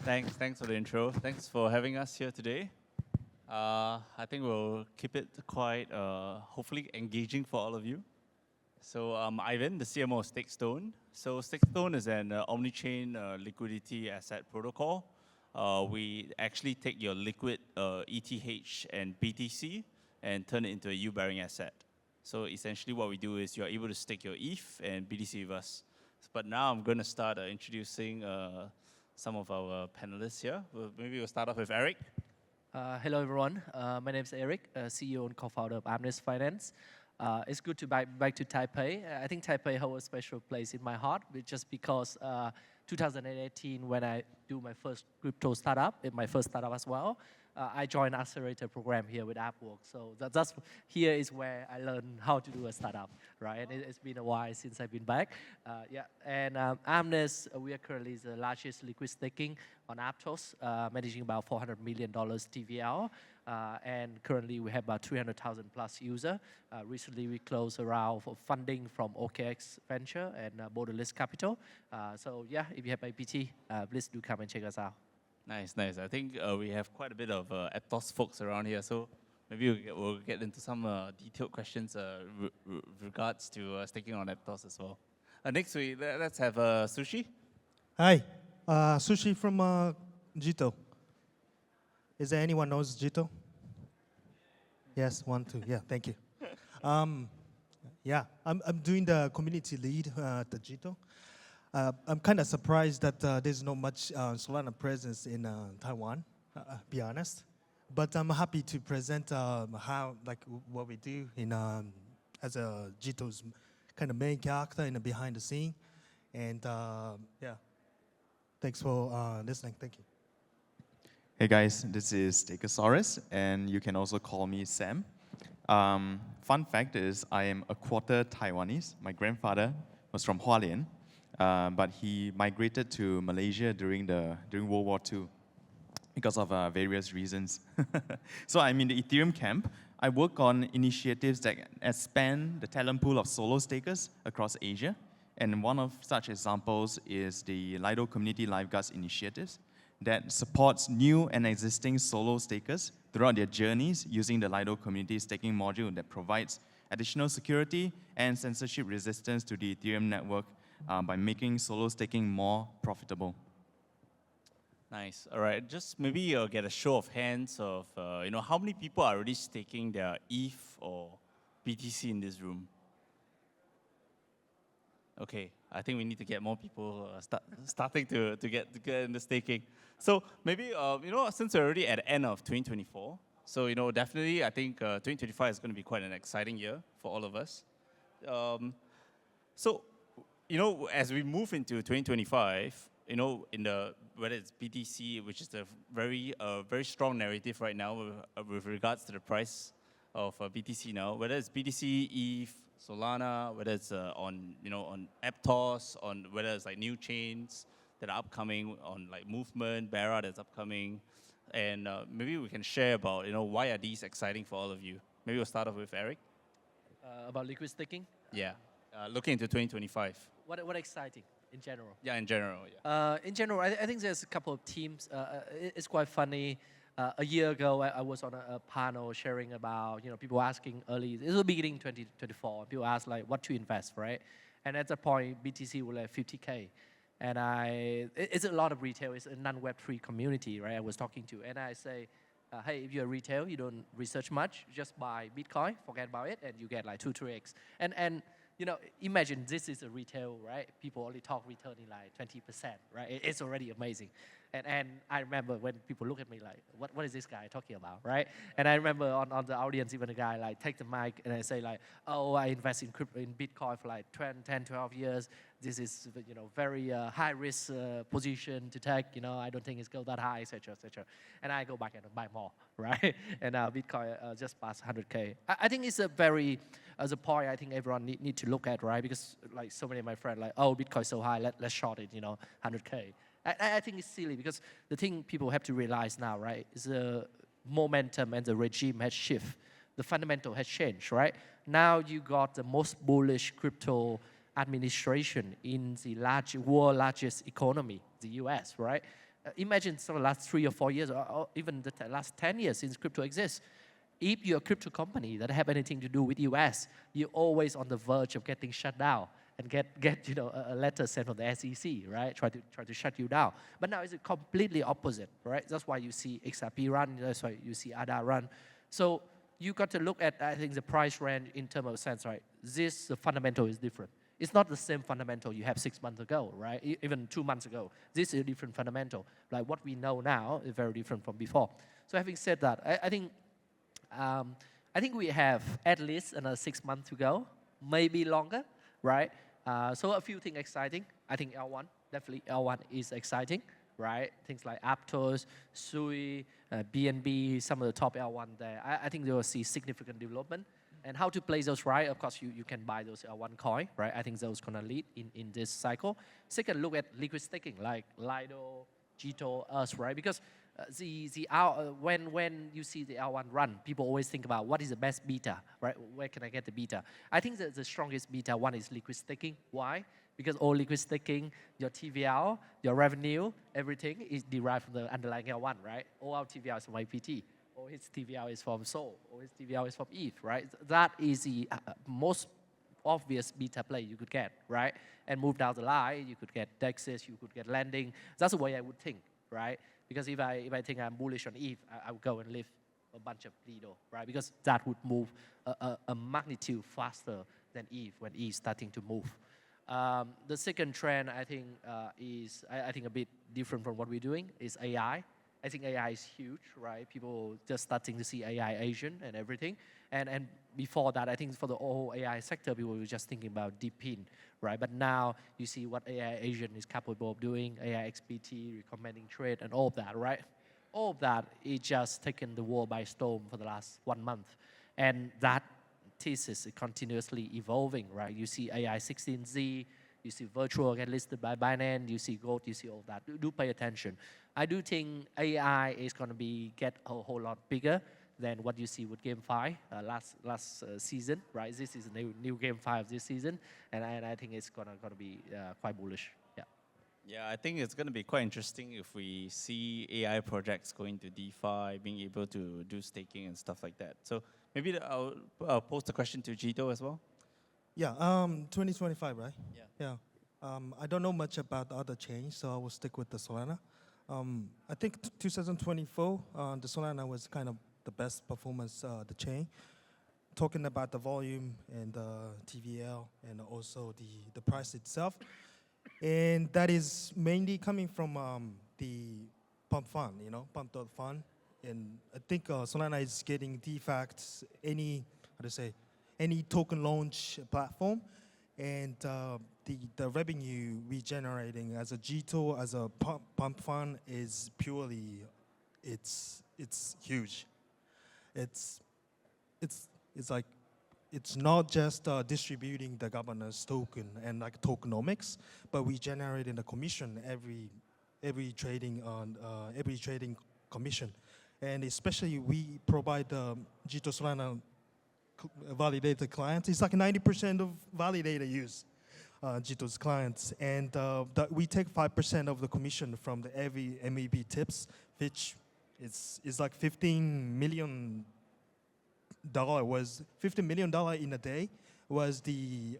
Thanks for the intro. Thanks for having us here today. I think we'll keep it quite, hopefully engaging for all of you. So I'm Ivan, the CMO of StakeStone. So StakeStone is an omni-chain liquidity asset protocol. We actually take your liquid ETH and BTC and turn it into a yield-bearing asset. So essentially what we do is you're able to stake your ETH and BTC with us. But now I'm going to start introducing some of our panelists here. Maybe we'll start off with Eric. Hello, everyone. My name is Eric, CEO and co-founder of Amnis Finance. It's good to be back to Taipei. I think Taipei holds a special place in my heart, just because 2018, when I do my first crypto startup, my first startup as well, I joined an accelerator program here with AppWorks. So here is where I learned how to do a startup, right? And it's been a while since I've been back. And Amnis, we are currently the largest liquid staking on Aptos, managing about $400 million TVL. And currently we have about 300,000 plus users. Recently we closed a round for funding from OKX Venture and Borderless Capital. So yeah, if you have IPT, please do come and check us out. Nice. I think we have quite a bit of Aptos folks around here, so maybe we'll get into some detailed questions regards to staking on Aptos as well. Next, let's have Sushie. Hi, Sushie from Jito. Is there anyone knows Jito? Yes, 1, 2. Yeah, thank you. Yeah, I'm doing the community lead at the Jito. I'm kind of surprised that there's not much Solana presence in Taiwan, be honest. But I'm happy to present what we do in as a Jito's kind of main character in the behind the scene. And yeah, thanks for listening. Thank you. Hey guys, this is Stegosaurus, and you can also call me Sam. Fun fact is I am a quarter Taiwanese. My grandfather was from Hualien. But he migrated to Malaysia during World War II because of various reasons. So I'm in the Ethereum camp. I work on initiatives that expand the talent pool of solo stakers across Asia. And one of such examples is the Lido Community Lifeguards initiatives that supports new and existing solo stakers throughout their journeys using the Lido Community Staking module that provides additional security and censorship resistance to the Ethereum network by making solo staking more profitable. Nice. All right. Just maybe get a show of hands of how many people are already staking their ETH or BTC in this room. Okay. I think we need to get more people starting to get in the staking. So maybe since we're already at the end of 2024, so definitely I think 2025 is going to be quite an exciting year for all of us. So as we move into 2025, whether it's BTC, which is a very strong narrative right now with regards to the price of BTC now, whether it's BTC, ETH, Solana, whether it's on Aptos, on whether it's like new chains that are upcoming, on like Movement, Barra that's upcoming, and maybe we can share about why are these exciting for all of you. Maybe we'll start off with Eric. About liquid staking? Yeah. Looking into 2025. What exciting in general? Yeah, in general. Yeah. In general, I think there's a couple of themes. It's quite funny. A year ago, I was on a panel sharing about people asking early. This was the beginning 2024. People asked like what to invest, right? And at that point, BTC was like 50K. And it's a lot of retail. It's a non-Web3 community, right? I was talking to, and I say, hey, if you're retail, you don't research much. Just buy Bitcoin, forget about it, and you get like 2-3x. And imagine this is a retail, right? People only talk returning like 20%, right? It's already amazing. And I remember when people look at me like, what is this guy talking about, right? And I remember on the audience, even a guy like take the mic and I say like, oh, I invest in Bitcoin for like 10, 12 years. This is very high risk position to take. I don't think it's go that high, etc., etc. And I go back and buy more, right? And now Bitcoin just passed 100K. I think it's a very as a point I think everyone need to look at, right? Because like so many of my friends like, oh, Bitcoin so high, let's short it, 100K. I think it's silly because the thing people have to realize now, right, is the momentum and the regime has shifted. The fundamental has changed, right? Now you got the most bullish crypto administration in the world largest economy, the US, right? Imagine some of the last 3 or 4 years, or even the last 10 years since crypto exists. If you're a crypto company that have anything to do with US, you're always on the verge of getting shut down and get a letter sent from the SEC, right? Try to shut you down. But now it's completely opposite, right? That's why you see XRP run. That's why you see ADA run. So you got to look at, I think, the price range in terms of sense, right? The fundamental is different. It's not the same fundamental you have 6 months ago, right? Even 2 months ago. This is a different fundamental. Like what we know now is very different from before. So having said that, I think we have at least another 6 months to go, maybe longer, right? So a few things exciting. I think L1, definitely L1 is exciting, right? Things like Aptos, Sushie, BNB, some of the top L1 there. I think they will see significant development. And how to play those right, of course, you can buy those L1 coin, right? I think those going to lead in this cycle. Second, look at liquid staking like Lido, Jito, us, right? Because when you see the L1 run, people always think about what is the best beta, right? Where can I get the beta? I think that the strongest beta one is liquid staking. Why? Because all liquid staking, your TVL, your revenue, everything is derived from the underlying L1, right? All our TVL is from IPT. Or his TVL is from Sol, or his TVL is from ETH, right? That is the most obvious beta play you could get, right? And move down the line, you could get DEXs, you could get lending. That's the way I would think, right? Because if I think I'm bullish on ETH, I would go and lift a bunch of Lido, right? Because that would move a magnitude faster than ETH when ETH is starting to move. The second trend I think is I think a bit different from what we're doing is AI. I think AI is huge, right? People just starting to see AI Asian and everything. And before that, I think for the whole AI sector, people were just thinking about DeepIn, right? But now you see what AI Asian is capable of doing, AI XPT, recommending trade, and all of that, right? All of that is just taken the world by storm for the last 1 month. And that thesis is continuously evolving, right? You see AI 16Z, you see virtual get listed by Binance, you see gold, you see all that. Do pay attention. I do think AI is going to get a whole lot bigger than what you see with GameFi last season, right? This is a new GameFi of this season, and I think it's going to be quite bullish. Yeah. Yeah, I think it's going to be quite interesting if we see AI projects going to DeFi, being able to do staking and stuff like that. So maybe I'll pose the question to Jito as well. Yeah, 2025, right? Yeah. I don't know much about the other chains, so I will stick with the Solana. I think 2024, the Solana was kind of the best performance, the chain. Talking about the volume and the TVL and also the price itself. And that is mainly coming from the pump fund, pump.fund. And I think Solana is getting de facto any token launch platform. And the revenue we generating as a Jito, as a pump fund is purely, it's huge. It's like, it's not just distributing the governance token and like tokenomics, but we generating the commission every trading commission. And especially we provide the Jito Solana validated clients. It's like 90% of validator use Jito's clients. And we take 5% of the commission from every MEB tips, which is like $15 million in a day was the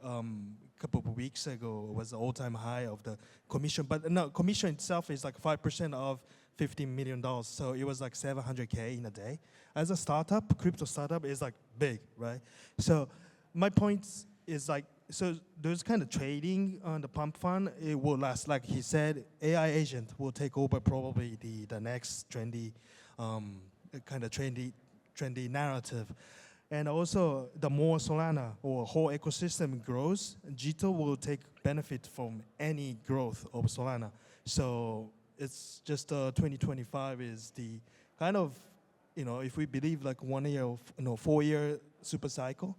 couple of weeks ago was the all-time high of the commission. But no, commission itself is like 5% of $15 million. So it was like 700K in a day. As a startup, crypto startup is like big, right? So my point is like, so those kind of trading on the pump fund, it will last. Like he said, AI agent will take over probably the next trendy, kind of trendy narrative. And also, the more Solana or whole ecosystem grows, Jito will take benefit from any growth of Solana. So it's just 2025 is the kind of, if we believe like 1 year, 4-year super cycle,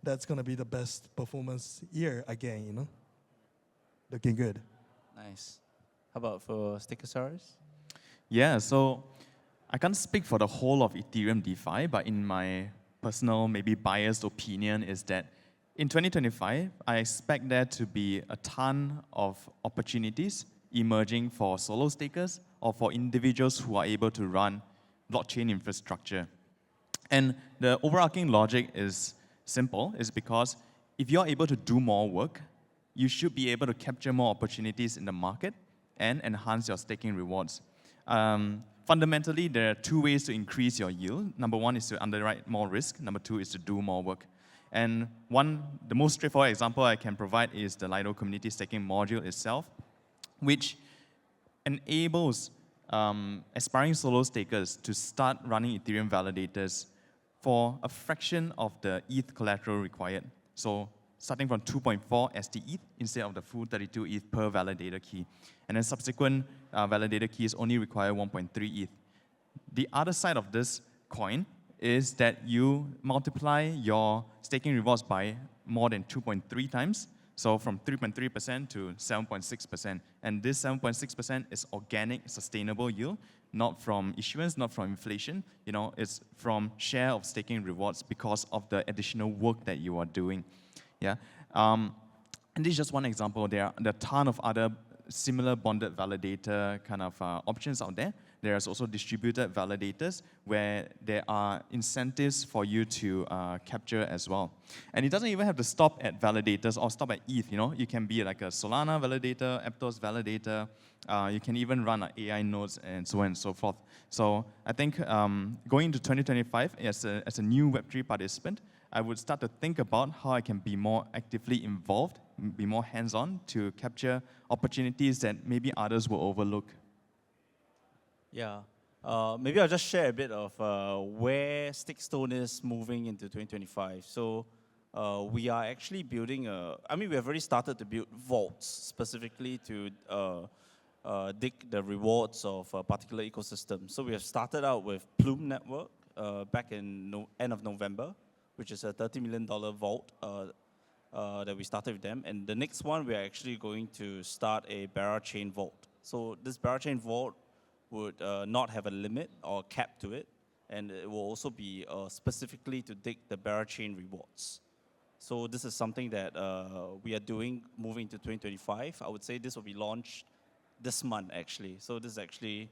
that's going to be the best performance year again, Looking good. Nice. How about for StakeStone? Yeah, so I can't speak for the whole of Ethereum DeFi, but in my personal, maybe biased opinion is that in 2025, I expect there to be a ton of opportunities emerging for solo stakers or for individuals who are able to run blockchain infrastructure. And the overarching logic is simple, is because if you're able to do more work, you should be able to capture more opportunities in the market and enhance your staking rewards. Fundamentally, there are two ways to increase your yield. Number one is to underwrite more risk. Number two is to do more work. And the most straightforward example I can provide is the Lido community staking module itself, which enables aspiring solo stakers to start running Ethereum validators for a fraction of the ETH collateral required. So starting from 2.4 ST ETH instead of the full 32 ETH per validator key. And then subsequent validator keys only require 1.3 ETH. The other side of this coin is that you multiply your staking rewards by more than 2.3 times. So from 3.3% to 7.6%. And this 7.6% is organic, sustainable yield, not from issuance, not from inflation. It's from share of staking rewards because of the additional work that you are doing. Yeah. And this is just one example. There are a ton of other similar bonded validator kind of options out there. There's also distributed validators where there are incentives for you to capture as well. And it doesn't even have to stop at validators or stop at ETH. You can be like a Solana validator, Aptos validator. You can even run AI nodes and so on and so forth. So I think going into 2025 as a new Web3 participant, I would start to think about how I can be more actively involved, be more hands-on to capture opportunities that maybe others will overlook. Yeah. Maybe I'll just share a bit of where StakeStone is moving into 2025. So we are actually building we have already started to build vaults specifically to dig the rewards of a particular ecosystem. So we have started out with Plume Network back in end of November, which is a $30 million vault that we started with them. And the next one, we are actually going to start a Barachain vault. So this Barachain vault would not have a limit or cap to it, and it will also be specifically to dig the Barachain rewards. So this is something that we are doing moving to 2025. I would say this will be launched this month, actually. So this is actually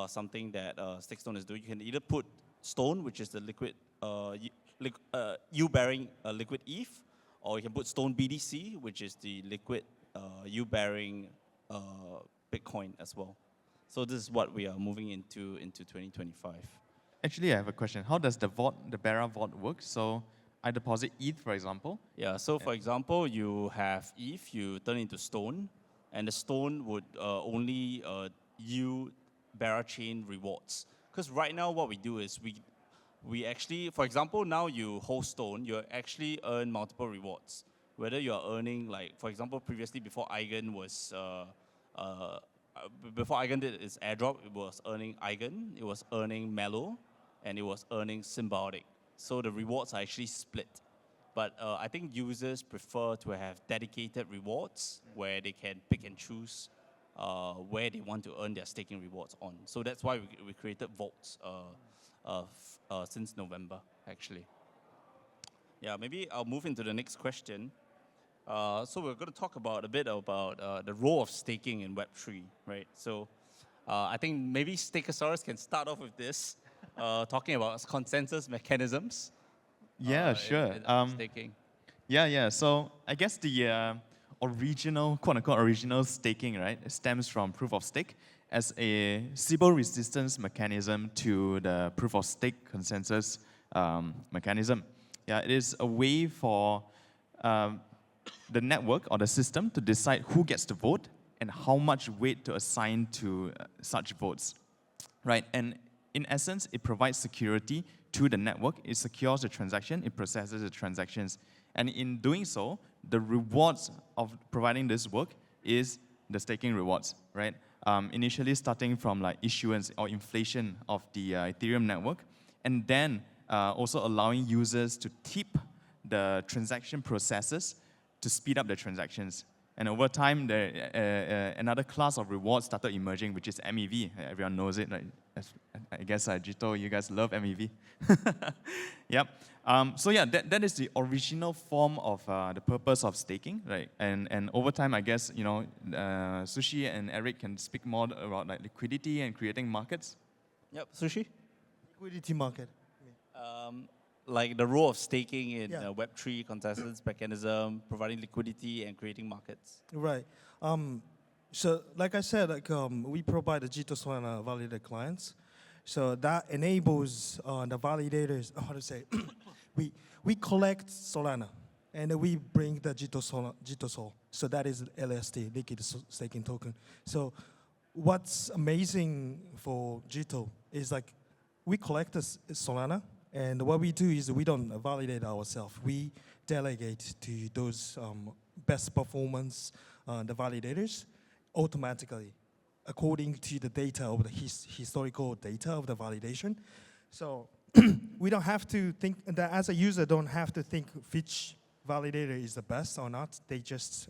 something that StakeStone is doing. You can either put Stone, which is the liquid, U-bearing liquid ETH, or you can put Stone BDC, which is the liquid U-bearing Bitcoin as well. So this is what we are moving into 2025. Actually, I have a question. How does the Bara vault work? So I deposit ETH, for example. Yeah, so for example, you have ETH, you turn into Stone, and the Stone would only yield Barachain rewards. Because right now what we do is we actually, for example, now you hold Stone, you actually earn multiple rewards. Whether you're earning, like, for example, previously before Eigen was, before Eigen did its airdrop, it was earning Eigen, it was earning Mellow, and it was earning Symbiotic. So the rewards are actually split. But I think users prefer to have dedicated rewards where they can pick and choose where they want to earn their staking rewards on. So that's why we created vaults since November, actually. Yeah, maybe I'll move into the next question. So we're going to talk a bit about the role of staking in Web3, right? So I think maybe Stakeosaurus can start off with this, talking about consensus mechanisms. Yeah, sure. In staking. Yeah. So I guess the original, quote-unquote original staking, right, it stems from proof of stake as a Sybil resistance mechanism to the proof of stake consensus mechanism. Yeah, it is a way for the network or the system to decide who gets to vote and how much weight to assign to such votes, right? And in essence, it provides security to the network. It secures the transaction. It processes the transactions. And in doing so, the rewards of providing this work is the staking rewards, right? Initially starting from like issuance or inflation of the Ethereum network, and then also allowing users to tip the transaction processes to speed up the transactions. And over time, another class of rewards started emerging, which is MEV. Everyone knows it, right? I guess Jito, you guys love MEV. Yep. So yeah, that is the original form of the purpose of staking, right? And over time, I guess Sushie and Eric can speak more about like liquidity and creating markets. Yep, Sushie? Liquidity market. Like the role of staking in Yeah. Web3 consensus mechanism, providing liquidity and creating markets. Right. So like I said, we provide the Jito Solana validated clients. So that enables the validators, how to say, we collect Solana and we bring the Jito Sol. So that is LST, liquid staking token. So what's amazing for Jito is like we collect the Solana, and what we do is we don't validate ourselves. We delegate to those best performance, the validators, automatically, according to the data of the historical data of the validation. So we don't have to think, that as a user, don't have to think which validator is the best or not. They just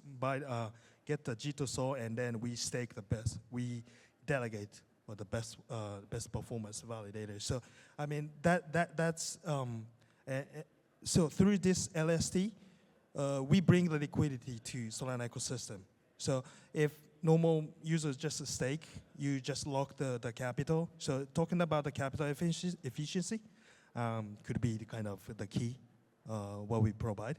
get the Jito Sol, and then we stake the best. We delegate for the best performance validator. So I mean that's so through this LST, we bring the liquidity to Solana ecosystem. So if normal users just stake, you just lock the capital. So talking about the capital efficiency could be the kind of the key what we provide.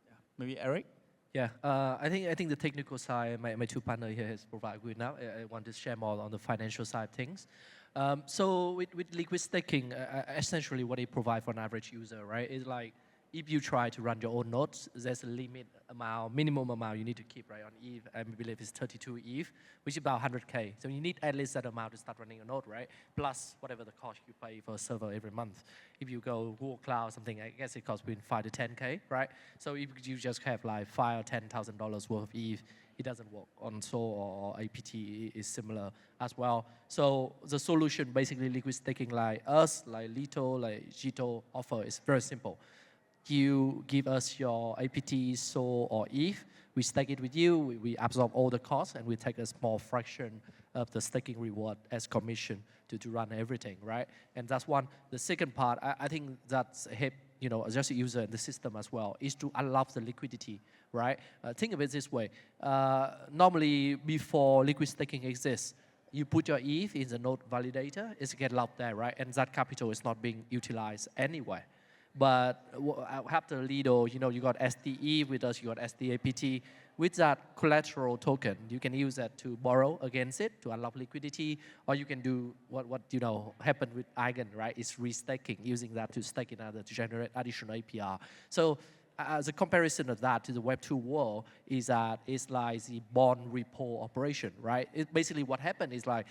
Yeah. Maybe Eric? Yeah, I think the technical side, my two partners here has provided good now. I want to share more on the financial side of things. So with liquid staking, essentially what it provides for an average user, right, is like if you try to run your own nodes, there's a minimum amount you need to keep, right, on ETH. I believe it's 32 ETH, which is about 100K. So you need at least that amount to start running a node, right? Plus whatever the cost you pay for a server every month. If you go Google Cloud or something, I guess it costs between 5 to 10K, right? So if you just have like $5,000 or $10,000 worth of ETH, it doesn't work on Sol or APT is similar as well. So the solution, basically liquid staking like us, like Lido, like Jito offer is very simple. You give us your APT, Sol, or ETH. We stake it with you. We absorb all the costs, and we take a small fraction of the staking reward as commission to run everything, right? And that's one. The second part, I think that's help, just a user in the system as well, is to unlock the liquidity, right? Think of it this way. Normally, before liquid staking exists, you put your ETH in the node validator, it's get locked there, right? And that capital is not being utilized anyway. But after Lido, you got SDE with us, you got SDAPT. With that collateral token, you can use that to borrow against it to unlock liquidity, or you can do what happened with Eigen, right? It's restaking, using that to stake in other to generate additional APR. So as a comparison of that to the Web2 world is that it's like the bond repo operation, right? Basically what happened is like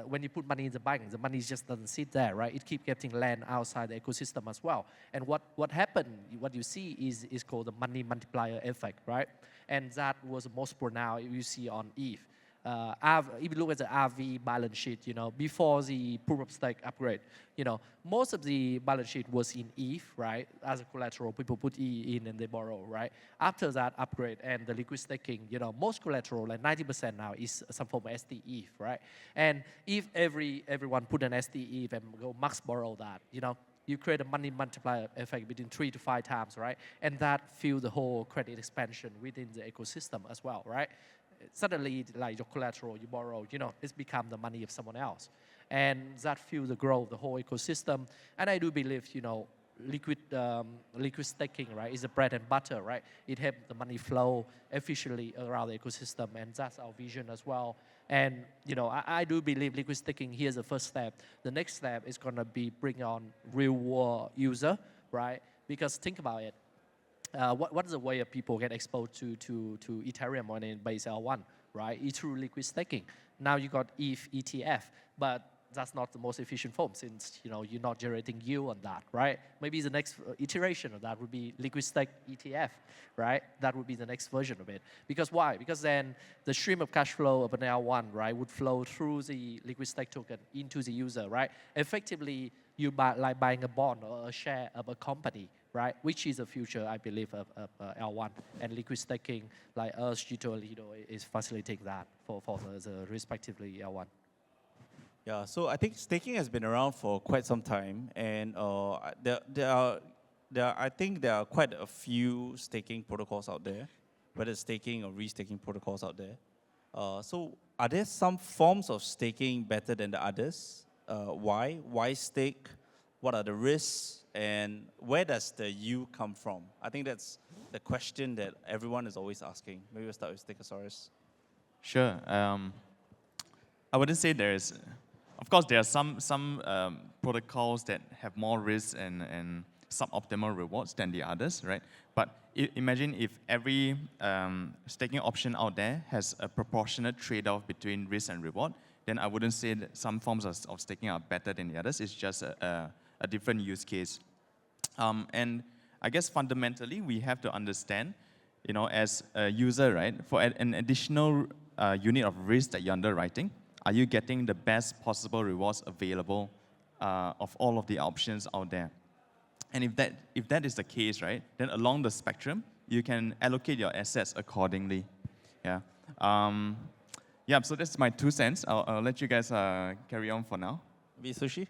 when you put money in the bank, the money just doesn't sit there, right? It keeps getting land outside the ecosystem as well. And what happened, what you see is called the money multiplier effect, right? And that was the most pronounced you see on ETH. If you look at the RV balance sheet, before the proof of stake upgrade, most of the balance sheet was in ETH, right? As a collateral, people put ETH in and they borrow, right? After that upgrade and the liquid staking, most collateral, like 90% now, is some form of SDE, right? And if everyone put an SDE and go max borrow that, you create a money multiplier effect between 3 to 5 times, right? And that fuels the whole credit expansion within the ecosystem as well, right? Suddenly, like your collateral you borrow, it's become the money of someone else. And that fuels the growth of the whole ecosystem. And I do believe, liquid staking, right, is the bread and butter, right? It helps the money flow efficiently around the ecosystem, and that's our vision as well. And, I do believe liquid staking, here's the first step. The next step is going to be bring on real world user, right? Because think about it. What is the way of people get exposed to Ethereum on base L1, right? It's through liquid staking. Now you got ETH ETF, but that's not the most efficient form since you're not generating yield on that, right? Maybe the next iteration of that would be liquid stake ETF, right? That would be the next version of it. Because why? Because then the stream of cash flow of an L1, right, would flow through the liquid stake token into the user, right? Effectively, you like buying a bond or a share of a company, right? Which is the future, I believe, of L1. And liquid staking, like us, Jito, and Lido, is facilitating that for the respectively L1. Yeah, so I think staking has been around for quite some time, and I think there are quite a few staking protocols out there, whether it's staking or restaking protocols out there. So are there some forms of staking better than the others? Why? Why stake? What are the risks? And where does the yield come from? I think that's the question that everyone is always asking. Maybe we'll start with Stegosaurus. Sure. I wouldn't say there's, of course, there are some protocols that have more risks and suboptimal rewards than the others, right? But imagine if every staking option out there has a proportionate trade-off between risk and reward, then I wouldn't say that some forms of staking are better than the others. It's just a different use case. And I guess fundamentally, we have to understand, as a user, right, for an additional unit of risk that you're underwriting, are you getting the best possible rewards available of all of the options out there? And if that is the case, right, then along the spectrum, you can allocate your assets accordingly. Yeah. Yeah. So that's my 2 cents. I'll let you guys carry on for now. Sushie?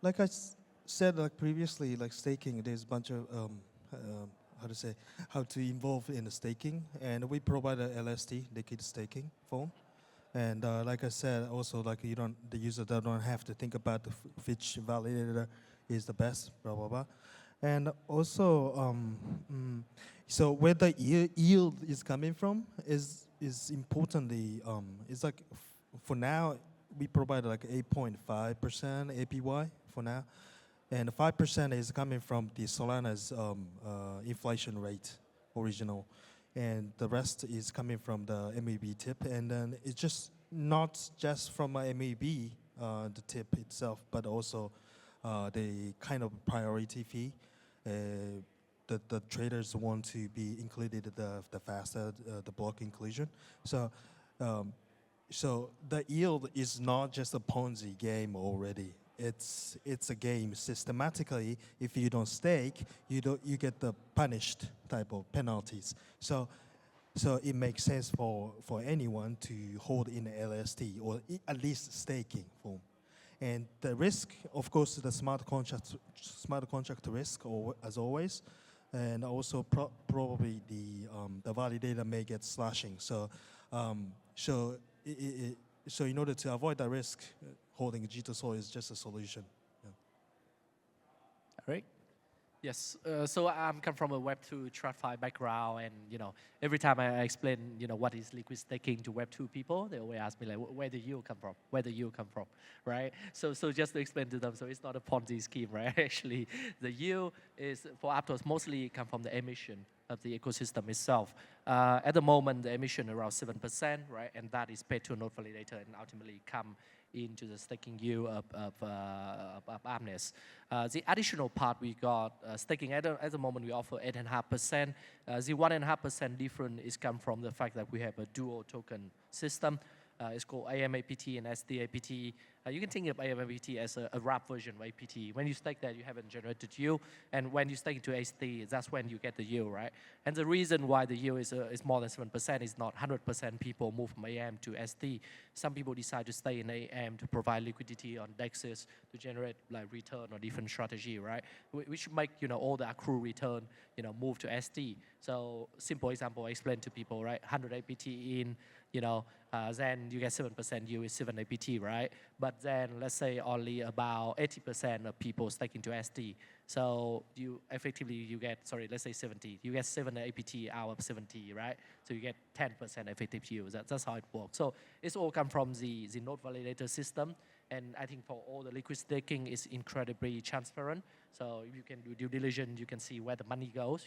Like I said previously, staking, there's a bunch of how to involve in the staking, and we provide a LST, liquid staking form. And like I said, also the user don't have to think about which validator is the best, blah blah blah. And also, so where the yield is coming from is importantly, it's for now we provide 8.5% APY for now, and 5% is coming from the Solana's inflation rate original. And the rest is coming from the MEB tip. And then it's just not just from MEB, the tip itself, but also the kind of priority fee that the traders want to be included the faster the block inclusion. So so the yield is not just a Ponzi game already. It's a game systematically. If you don't stake, you get the punished type of penalties. So it makes sense for anyone to hold in a LST or at least staking form. And the risk, of course, the smart contract risk, as always, and also probably the validator may get slashing. So so in order to avoid that risk, holding Jito Sol is just a solution. Yeah. All right. Yes, so I'm come from a Web2 TradFi background, and every time I explain what is liquid staking to Web2 people, they always ask me where the yield come from? Where the yield come from, right? So just to explain to them, so it's not a Ponzi scheme, right? Actually, the yield is for Aptos mostly come from the emission of the ecosystem itself. At the moment, the emission around 7%, right? And that is paid to a node validator and ultimately come into the staking yield of Amnis. The additional part we got, staking at the moment we offer 8.5%. The 1.5% difference is come from the fact that we have a dual token system. It's called AMAPT and SDAPT. You can think of AMAPT as a wrap version of APT. When you stake that, you haven't generated yield. And when you stake into ST, that's when you get the yield, right? And the reason why the yield is more than 7% is not 100% people move from AM to ST. Some people decide to stay in AM to provide liquidity on DEXs to generate return or different strategy, right? We should make all the accrue return move to ST. So simple example, I explain to people, right? 100 APT in, then you get 7% yield is 7 APT, right? But then let's say only about 80% of people stake into ST. So you get, let's say 70. You get 7 APT out of 70, right? So you get 10% effective yield. That's how it works. So it's all come from the node validator system. And I think for all the liquid staking is incredibly transparent. So if you can do due diligence, you can see where the money goes.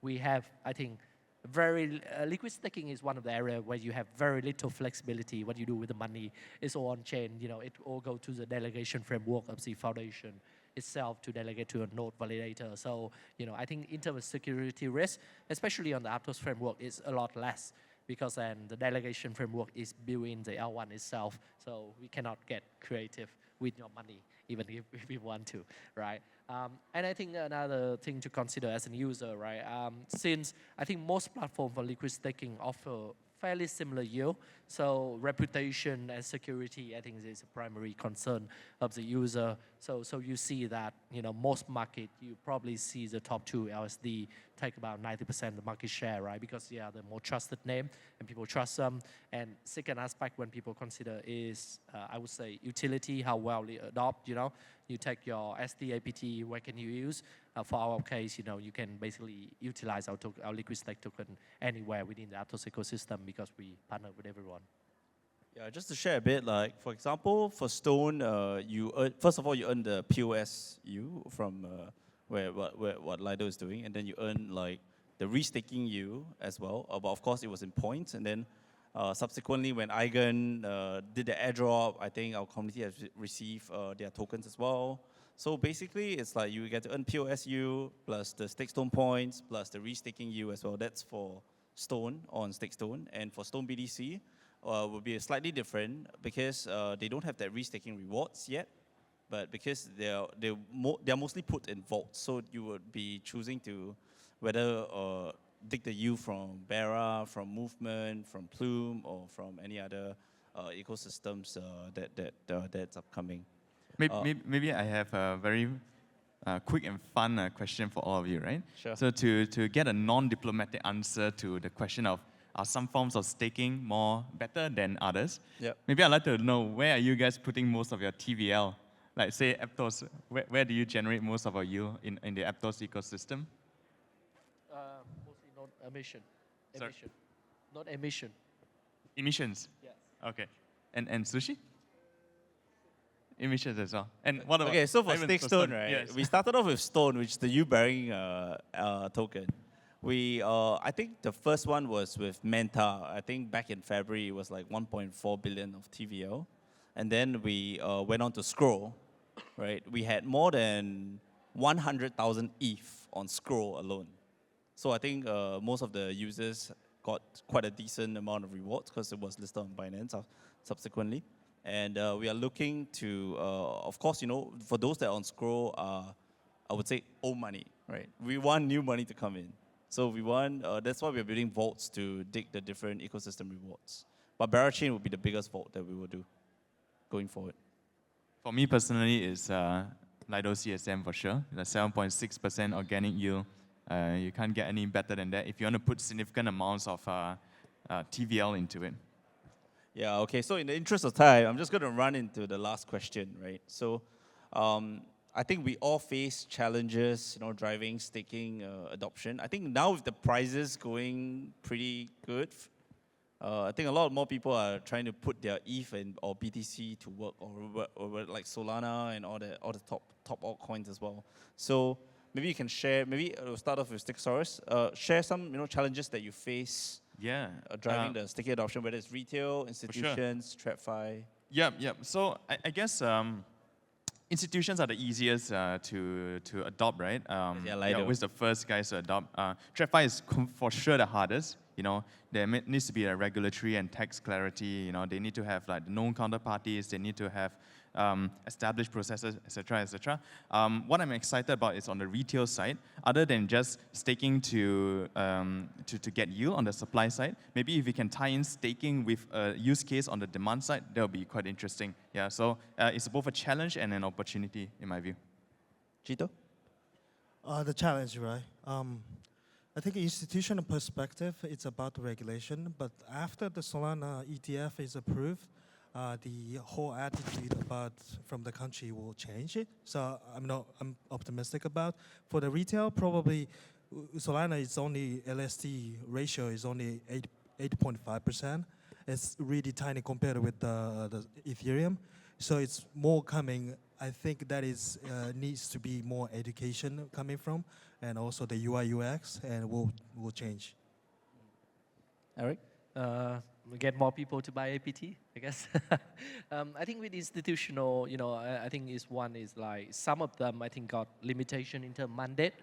We have, I think, liquid staking is one of the areas where you have very little flexibility. What you do with the money is all on chain. It all go to the delegation framework of the foundation itself to delegate to a node validator. So I think in terms of security risk, especially on the Aptos framework, is a lot less because then the delegation framework is built in the L1 itself. So we cannot get creative with your money even if we want to, right? And I think another thing to consider as a user, right? Since I think most platforms for liquid staking offer fairly similar yield, so reputation and security, I think, is a primary concern of the user. So you see that, most market, you probably see the top two LSD take about 90% of the market share, right? Because they are the more trusted name and people trust them. And second aspect when people consider is, I would say, utility, how well they adopt, You take your SD APT, where can you use? For our case, you can basically utilize our liquid stake token anywhere within the Aptos ecosystem because we partner with everyone. Yeah, just to share a bit, like for example, for Stone, you earn, first of all you earn the POSU from what Lido is doing, and then you earn like the restaking U as well. But of course, it was in points, and then subsequently when Eigen did the airdrop, I think our community has received their tokens as well. So basically, it's like you get to earn POSU plus the StakeStone points plus the restaking U as well. That's for Stone on StakeStone, and for Stone BDC. Will be slightly different because they don't have that restaking rewards yet, but because they're mostly put in vaults, so you would be choosing to whether dig the yield from Bera, from Movement, from Plume, or from any other ecosystems that's upcoming. Maybe I have a very quick and fun question for all of you, right? Sure. So to get a non-diplomatic answer to the question of are some forms of staking better than others? Yep. Maybe I'd like to know, where are you guys putting most of your TVL? Like say Aptos, where do you generate most of your yield in the Aptos ecosystem? Mostly not emission. Sorry? Not emission. Emissions? Yes. Okay. And Sushie? Emissions as well. And what about? Okay, so for Ivan, StakeStone, right? Yes. We started off with Stone, which is the U-bearing token. I think the first one was with Manta. I think back in February, it was like 1.4 billion of TVL. And then we went on to Scroll, right? We had more than 100,000 ETH on Scroll alone. So I think most of the users got quite a decent amount of rewards because it was listed on Binance subsequently. And we are looking to, of course, for those that are on Scroll, I would say old money, right? We want new money to come in. So we want, that's why we're building vaults to dig the different ecosystem rewards. But Barachain will be the biggest vault that we will do going forward. For me personally, it's Lido CSM for sure. The 7.6% organic yield. You can't get any better than that if you want to put significant amounts of TVL into it. Yeah, okay, so in the interest of time, I'm just going to run into the last question, right? So I think we all face challenges, driving staking adoption. I think now with the prices going pretty good, I think a lot more people are trying to put their ETH or BTC to work, or like Solana and all the top altcoins as well. So maybe you can share. Maybe we'll start off with StakeStone. Share some challenges that you face. Yeah. Driving the staking adoption, whether it's retail, institutions, TradFi. Yeah. So I guess institutions are the easiest to adopt, right? Lido. Always the first guys to adopt. TradFi is for sure the hardest. There needs to be a regulatory and tax clarity. They need to have like known counterparties. They need to have established processes, etc., etc. What I'm excited about is on the retail side. Other than just staking to get yield on the supply side, maybe if we can tie in staking with a use case on the demand side, that'll be quite interesting. Yeah. So it's both a challenge and an opportunity in my view. Jito? The challenge, right? I think institutional perspective, it's about regulation, but after the Solana ETF is approved, the whole attitude from the country will change it. So I'm optimistic about. For the retail, probably Solana is only LSD ratio is only 8.5%. It's really tiny compared with the Ethereum. So it's more coming. I think that is needs to be more education coming from, and also the UI UX, and will change. Eric? We get more people to buy APT, I guess. I think with institutional, I think one is like some of them I think got limitation in terms of mandate.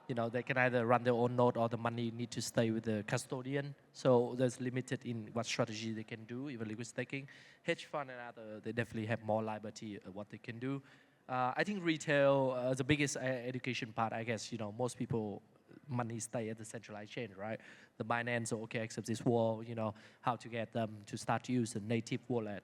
They can either run their own node or the money need to stay with the custodian. So there's limited in what strategy they can do, even liquid staking. Hedge fund and other, they definitely have more liberty of what they can do. I think retail, the biggest education part, I guess, most people, money stay at the centralized chain, right? The Binance or OKX of this world, how to get them to start to use the native wallet,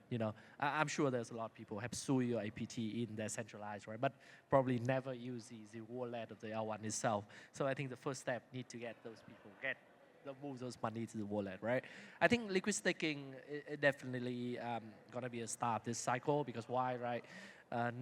I'm sure there's a lot of people have Sui or APT in their centralized, right? But probably never use the wallet of the L1 itself. So I think the first step need to get those people, move those money to the wallet, right? I think liquid staking definitely gonna be a start this cycle because why, right?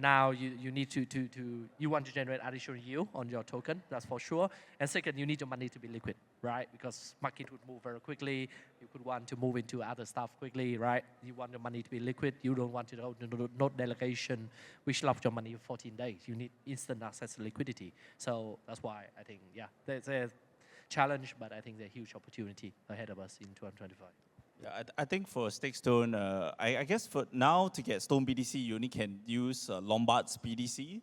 Now you need you want to generate additional yield on your token, that's for sure. And second, you need your money to be liquid, right? Because market would move very quickly. You could want to move into other stuff quickly, right? You want your money to be liquid. You don't want to hold node delegation, which locked your money for 14 days. You need instant access to liquidity. So that's why I think, yeah, there's a challenge, but I think there's a huge opportunity ahead of us in 2025. Yeah, I think for StakeStone, I guess for now to get Stone BTC, you only can use Lombard's BTC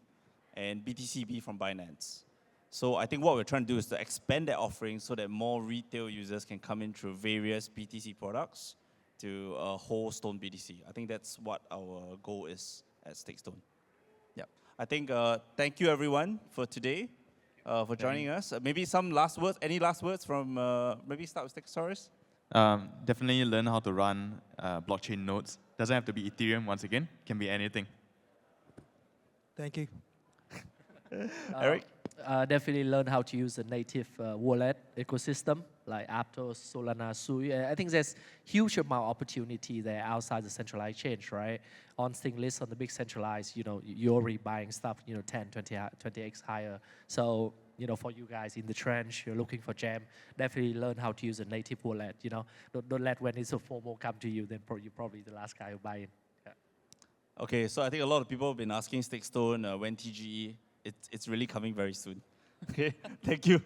and BTCB from Binance. So I think what we're trying to do is to expand that offering so that more retail users can come in through various BTC products to hold Stone BTC. I think that's what our goal is at StakeStone. Yeah, I think thank you everyone for today, for joining us. Maybe some last words. Any last words from maybe start with Stegosaurus? Definitely learn how to run blockchain nodes. Doesn't have to be Ethereum once again, can be anything. Thank you. Eric? Definitely learn how to use the native wallet ecosystem like Aptos, Solana, Sui. I think there's huge amount of opportunity there outside the centralized change, right? On Sting list, on the big centralized, you're already buying stuff, 10, 20x higher. So, for you guys in the trench, you're looking for gem, definitely learn how to use a native wallet, Don't let when it's a FOMO come to you, then you're probably the last guy who buy it. Yeah. Okay, so I think a lot of people have been asking StakeStone when TGE. It's really coming very soon. Okay, thank you.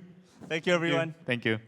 Thank you, everyone. Thank you.